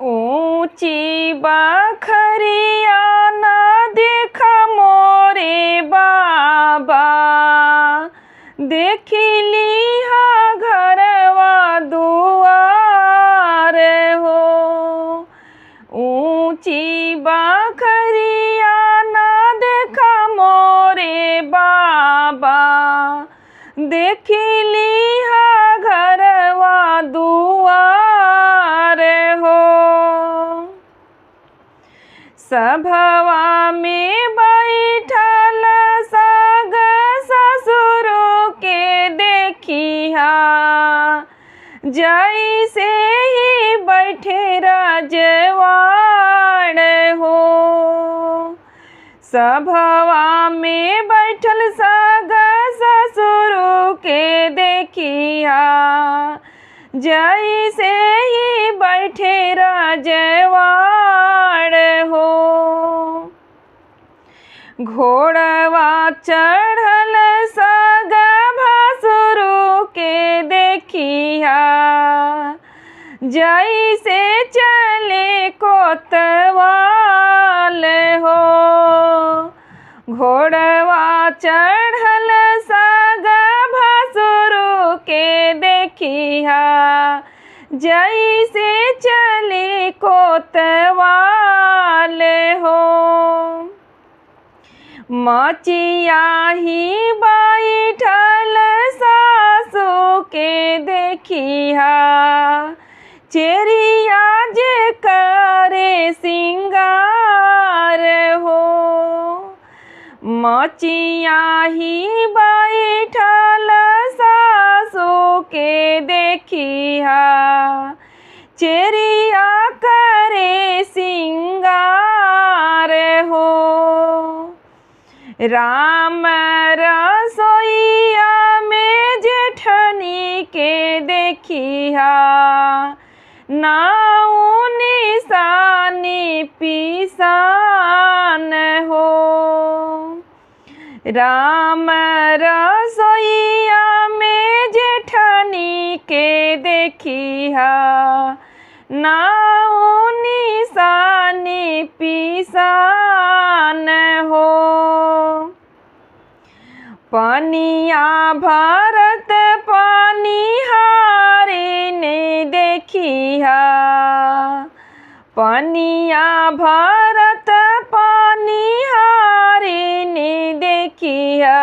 ऊंची बखरिया ना देख मोरे बाबा, देखिली हा घरवा दुआर हो। ऊंची बखरिया ना देख मोरे बाबा, देखिली हा घरवा दुआर हो। सभवा में बैठल साग ससुर के देखिहा, जैसे ही बैठे राजवाड़ हो। सभवा में बैठल साग ससुर के देखिया, जैसे ही बैठे राजवाड़ हो। घोड़वा चढ़ल साग भसुर के देखिया, जैसे चले कोतवाल हो। घोड़वा चढ़ल साग भसुर के देखिया, जैसे चले कोतवाल हो। मचिया ही बैठल सासू के देखिया, चेरिया जे करे सिंगार हो। मचिया ही बैठल सासू के देखिया, चेरिया करे सिंगार हो। राम रसोईया में जेठनी के देखिया, नाऊ निशानी पिसान हो। राम रसोईया में जेठनी के देखिया, नाऊ निशानी पिसान हो। पनिया भरत पानिहारी ने देखिया, पनिया भरत पानिहारी ने देखिया,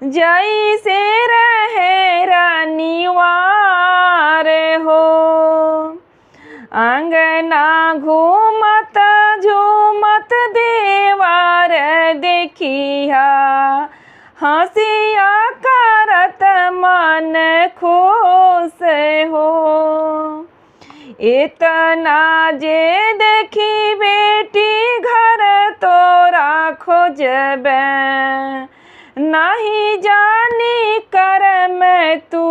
जैसे रहे रनिवार हो। अंगना घूमत झूमत देवार देखिया, हंसिया करत मन खुश हो। इतना जे देखी बेटी घर तोरा खोजबे, नहीं जानी कर मैं तू